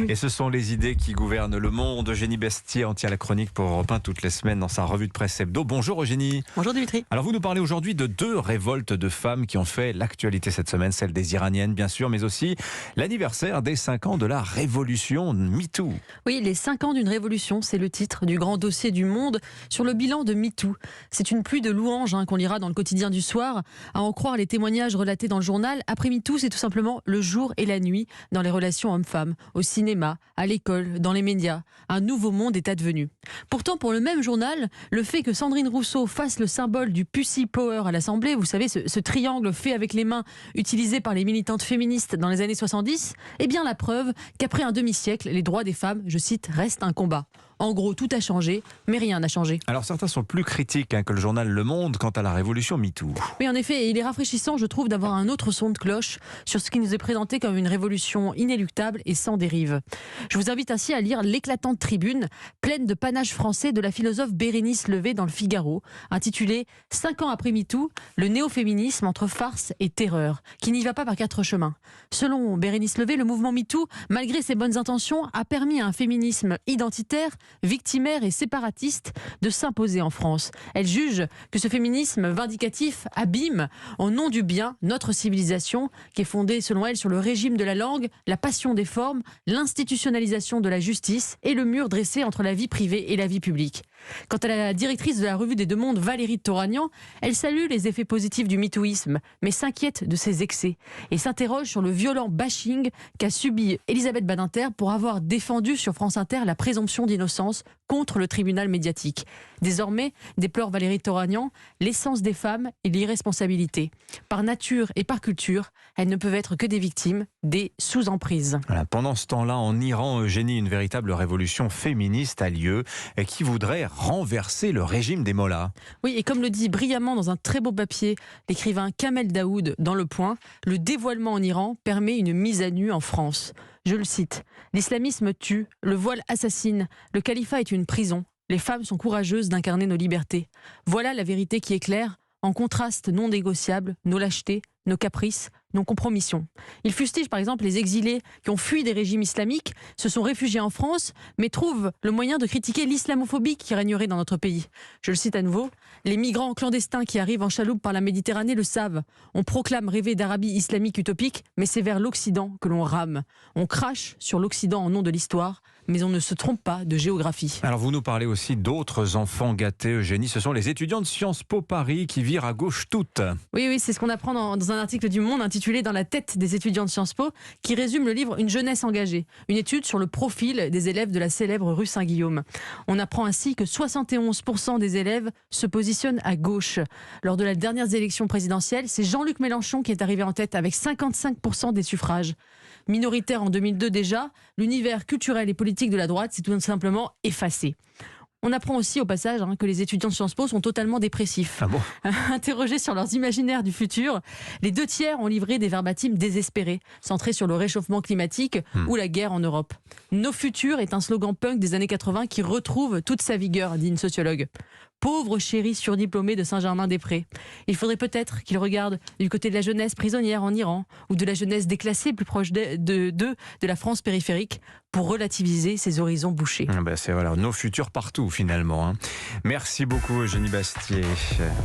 Et ce sont les idées qui gouvernent le monde. Eugénie Bastier en tient la chronique pour Europe 1 toutes les semaines dans sa revue de presse hebdo. Bonjour Eugénie. Bonjour Dimitri. Alors vous nous parlez aujourd'hui de 2 révoltes de femmes qui ont fait l'actualité cette semaine, celle des Iraniennes bien sûr, mais aussi l'anniversaire des 5 ans de la révolution MeToo. Oui, les 5 ans d'une révolution, c'est le titre du grand dossier du Monde sur le bilan de MeToo. C'est une pluie de louanges qu'on lira dans le quotidien du soir. À en croire les témoignages relatés dans le journal, après MeToo, c'est tout simplement le jour et la nuit dans les relations hommes-femmes, au cinéma, à l'école, dans les médias. Un nouveau monde est advenu. Pourtant, pour le même journal, le fait que Sandrine Rousseau fasse le symbole du Pussy Power à l'Assemblée, vous savez, ce triangle fait avec les mains utilisé par les militantes féministes dans les années 70, est bien la preuve qu'après un demi-siècle, les droits des femmes, je cite, restent un combat. En gros, tout a changé, mais rien n'a changé. Alors certains sont plus critiques que le journal Le Monde quant à la révolution MeToo. Oui, en effet, il est rafraîchissant, je trouve, d'avoir un autre son de cloche sur ce qui nous est présenté comme une révolution inéluctable et sans dérive. Je vous invite ainsi à lire l'éclatante tribune, pleine de panache français de la philosophe Bérénice Levé dans le Figaro, intitulée « 5 ans après MeToo, le néo-féminisme entre farce et terreur, qui n'y va pas par 4 chemins ». Selon Bérénice Levé, le mouvement MeToo, malgré ses bonnes intentions, a permis à un féminisme identitaire, victimaire et séparatiste de s'imposer en France. Elle juge que ce féminisme vindicatif abîme, au nom du bien, notre civilisation, qui est fondée, selon elle, sur le régime de la langue, la passion des formes, l'institutionnalisation de la justice et le mur dressé entre la vie privée et la vie publique. Quant à la directrice de la revue des Deux Mondes, Valérie Toragnan, elle salue les effets positifs du MeTooisme, mais s'inquiète de ses excès et s'interroge sur le violent bashing qu'a subi Elisabeth Badinter pour avoir défendu sur France Inter la présomption d'innocence contre le tribunal médiatique. Désormais, déplore Valérie Toragnan, l'essence des femmes et l'irresponsabilité. Par nature et par culture, elles ne peuvent être que des victimes, des sous-emprises. Voilà, pendant ce temps-là, en Iran, Eugénie, une véritable révolution féministe a lieu qui voudrait renverser le régime des mollahs. Oui, et comme le dit brillamment dans un très beau papier l'écrivain Kamel Daoud dans Le Point, le dévoilement en Iran permet une mise à nu en France. Je le cite, « L'islamisme tue, le voile assassine, le califat est une prison, les femmes sont courageuses d'incarner nos libertés. Voilà la vérité qui éclaire, en contraste non négociable, nos lâchetés, nos caprices, nos compromissions. » Il fustige par exemple les exilés qui ont fui des régimes islamiques, se sont réfugiés en France, mais trouvent le moyen de critiquer l'islamophobie qui régnerait dans notre pays. Je le cite à nouveau, « Les migrants clandestins qui arrivent en chaloupe par la Méditerranée le savent. On proclame rêver d'Arabie islamique utopique, mais c'est vers l'Occident que l'on rame. On crache sur l'Occident en nom de l'histoire, mais on ne se trompe pas de géographie. » Alors vous nous parlez aussi d'autres enfants gâtés, Eugénie. Ce sont les étudiants de Sciences Po Paris qui virent à gauche toutes. Oui, c'est ce qu'on apprend dans un article du Monde intitulé « Dans la tête des étudiants de Sciences Po » qui résume le livre « Une jeunesse engagée », une étude sur le profil des élèves de la célèbre rue Saint-Guillaume. On apprend ainsi que 71% des élèves se positionnent à gauche. Lors de la dernière élection présidentielle, c'est Jean-Luc Mélenchon qui est arrivé en tête avec 55% des suffrages. Minoritaire en 2002 déjà, l'univers culturel et politique de la droite s'est tout simplement effacé. On apprend aussi au passage que les étudiants de Sciences Po sont totalement dépressifs. Ah bon ? Interrogés sur leurs imaginaires du futur, les 2 tiers ont livré des verbatims désespérés, centrés sur le réchauffement climatique ou la guerre en Europe. « Nos futurs » est un slogan punk des années 80 qui retrouve toute sa vigueur, dit une sociologue. Pauvre chéri surdiplômé de Saint-Germain-des-Prés. Il faudrait peut-être qu'il regarde du côté de la jeunesse prisonnière en Iran ou de la jeunesse déclassée plus proche de la France périphérique pour relativiser ses horizons bouchés. C'est voilà, nos futurs partout finalement. Merci beaucoup Eugénie Bastier.